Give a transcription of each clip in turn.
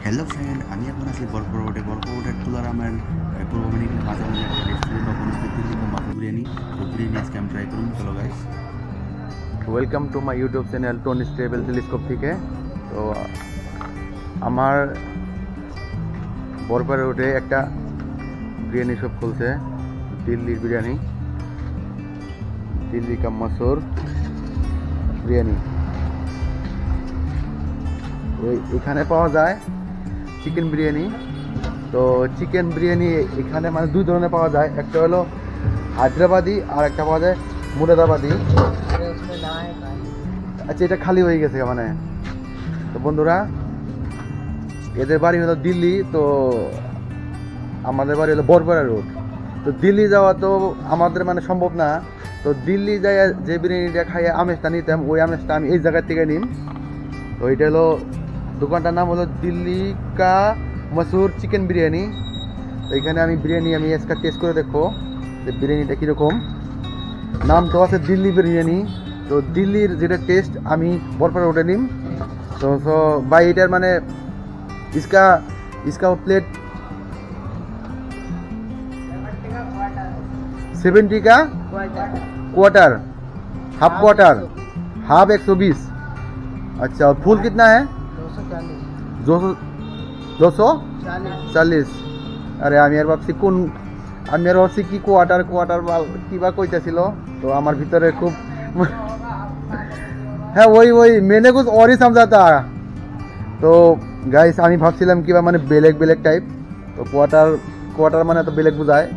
Hello friend, আমি এখন আছি বরপুর রোডের তুলারামের পূর্ব মেদিনীপুর মাঝামাঝি একটা রেস্টুরেন্ট ওপেন হচ্ছে দিল্লি মাফু বিরিয়ানি। তো বিরিয়ানি আজকে আমি ট্রাই করুন। চলো guys, welcome to my YouTube channel Tony stable telescope থেকে। তো আমার বরপাড়া রোডে একটা বিরিয়ানি শপ খুলছে, দিল্লির বিরিয়ানি, দিল্লি কা মশহুর বিরিয়ানি। এখানে পাওয়া যায় চিকেন বিরিয়ানি। তো চিকেন বিরিয়ানি এখানে মানে দুই ধরনের পাওয়া যায়, একটা হলো হায়দ্রাবাদি আর একটা পাওয়া যায় মুরাদাবাদি। আচ্ছা, এটা খালি হয়ে গেছে মানে। তো বন্ধুরা, এদের বাড়ি হলো দিল্লি, তো আমাদের বাড়ি হলো বরপাড়া রোড। তো দিল্লি যাওয়া তো আমাদের মানে সম্ভব না। তো দিল্লি যাই যে বিরিয়ানিটা খাইয়ে আমেজটা নিতাম, ওই আমেজটা আমি এই জায়গার থেকে নিম। তো এটা হলো দোকানটার নাম হলো দিল্লি কা মশহুর চিকেন বিরিয়ানি। তো এখানে আমি আজকে টেস্ট করে দেখো যে বিরিয়ানিটা কীরকম। নাম তো আছে দিল্লি বিরিয়ানি। তো দিল্লির যেটা টেস্ট আমি বরপাড়া রোডে নিম। তো ভাই এটার মানে इसका प्लेट 70 का क्वार्टर, हाफ क्वार्टर, हाफ 120। अच्छा, और फुल कितना है? 240। আরে আমি আর ভাবছি কি কোয়ার্টার কিবা কইতেছিল। তো আমার ভিতরে খুব হ্যাঁ ওই মেনে কুছ और ही समझा था। তো গাইস, আমি ভাবছিলাম কিবা মানে বেলেগ টাইপ। তো কোয়ার্টার মানে তো বেলেগ বুঝায়।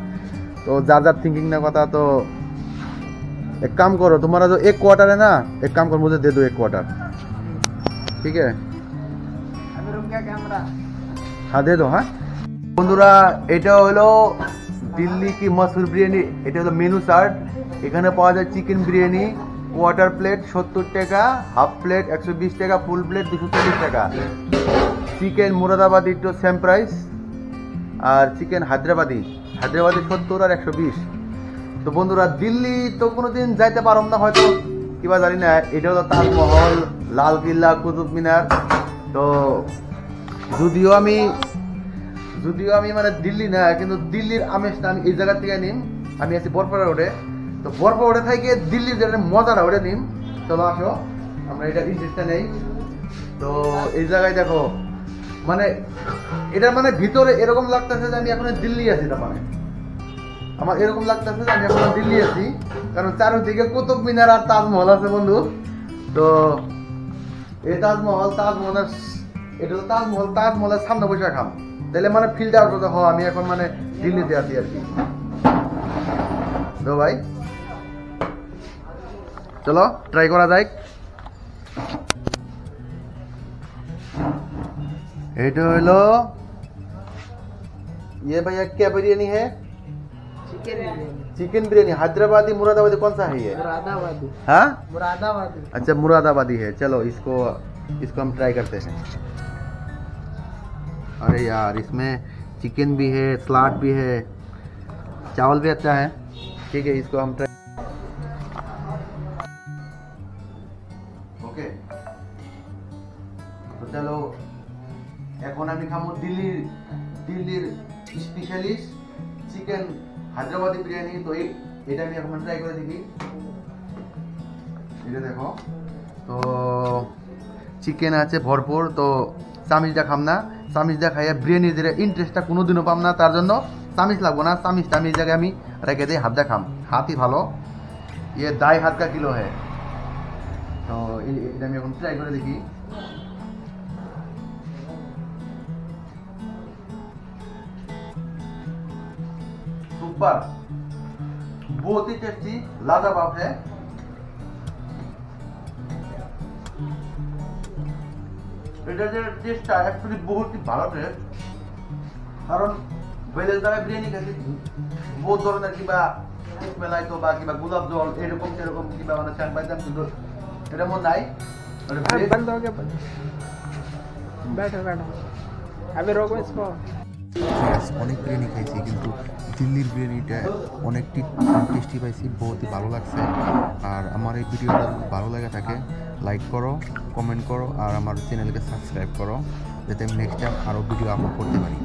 তো যার थिंकिंग ना কথা। तो एक काम करो, तुम्हारा जो 1 क्वार्टर है ना, एक काम करो मुझे दे दो 1 क्वार्टर, ठीक है? हाँ दे दो। हाँ বন্ধুরা, এটা হলো দিল্লি কি মশহুর বিরিয়ানি। এটা হলো মেনু চার্ট। এখানে পাওয়া যায় চিকেন বিরিয়ানি কোয়ার্টার প্লেট 70 টাকা, হাফ প্লেট 120 টাকা, ফুল প্লেট 240 টাকা। চিকেন মুরাদাবাদি তো সেম প্রাইস, আর চিকেন হায়দ্রাবাদি 70 আর 120। তো বন্ধুরা, দিল্লি তো কোনোদিন যাইতে পারম না হয়তো, কিবা জানি না। এটা হলো তাজমহল, লাল কিল্লা, কুতুব মিনার। তো যদিও আমি মানে দিল্লি না, কিন্তু দিল্লির আমেজটা আমি এই জায়গা থেকে নিম। আমি আছি বরপাড়া রোডে। তো বরপাড়া রোডে থেকে দিল্লির যেটা মজাটা ওটা নিম। চলো আসো, আমরা এটা ইন্টারেস্টটা নেই। তো এই জায়গায় দেখো, মানে এটার মানে ভিতরে এরকম লাগতেছে যে আমি এখন দিল্লি আছি। তার মানে আমার এরকম লাগতেছে যে আমি এখন দিল্লি আছি, কারণ চারদিকে কুতুব মিনার আর তাজমহল আছে বন্ধু। তো এই তাজমহলের এটা তো তাজমহলের সামনে বসে খাম, তাহলে মানে ফিল্টার করতে হয় আমি এখন মানে দিল্লিতে আছি আর কি। তো ভাই চলো ট্রাই করা যায়। এটা হলো ये भैया क्या बिरयानी है? चिकन बिरयानी हैदराबादी मुरादाबादी कौन सा है ये? मुरादाबादी। हाँ, मुरादाबादी। अच्छा मुरादाबादी है। चलो इसको हम ट्राई करते हैं। अरे यार, इसमें चिकन भी है, सलाद भी है, चावल भी अच्छा है। ठीक है, इसको हम ट्राई। ओके, तो चलो এখন আমি খাবো দিল্লির স্পেশালিস্ট চিকেন হায়দ্রাবাদি বিরিয়ানি। তো এটা আমি এখন ট্রাই করে দেখি। এটা দেখো, তো চিকেন আছে ভরপুর। তো চামিচটা খাম না, চামিচটা খাইয়া বিরিয়ানির যেটা ইন্টারেস্টটা কোনোদিনও পাম না। তার জন্য চামিচ লাগবো না, চামিচটা আমি এই জায়গায় আমি রেখে দিই, হাতটা খাম। হাতই ভালো, ইয়ে 2.5 হাত কা কিলো है। তো এটা আমি এখন ট্রাই করে দেখি। सुपर, बहुत ही टेस्टी, लाजवाब है। এটার যে টেস্টটা অ্যাকচুয়ালি বহুত ভালো টেস্ট। কারণ বেলের জায়গায় বিরিয়ানি খেতে বহুত ধরনের কিবা মেলাইতো বা কিবা গোলাপ জল এরকম সেরকম কিবা মানে চান পাইতাম, কিন্তু এটা মন নাই। बंद हो गया, बैठो अभी रोको इसको। অনেক বিরিয়ানি খাইছি, কিন্তু দিল্লির বিরিয়ানিটা অনেক টেস্টি পাইছি, বহুতই ভালো লাগছে। আর আমার এই ভিডিওটা ভালো লাগে থাকে লাইক করো, কমেন্ট করো, আর আমার চ্যানেলকে সাবস্ক্রাইব করো। যাতে আমি নেক্সট টাইম আরও ভিডিও আপলোড করতে পারি।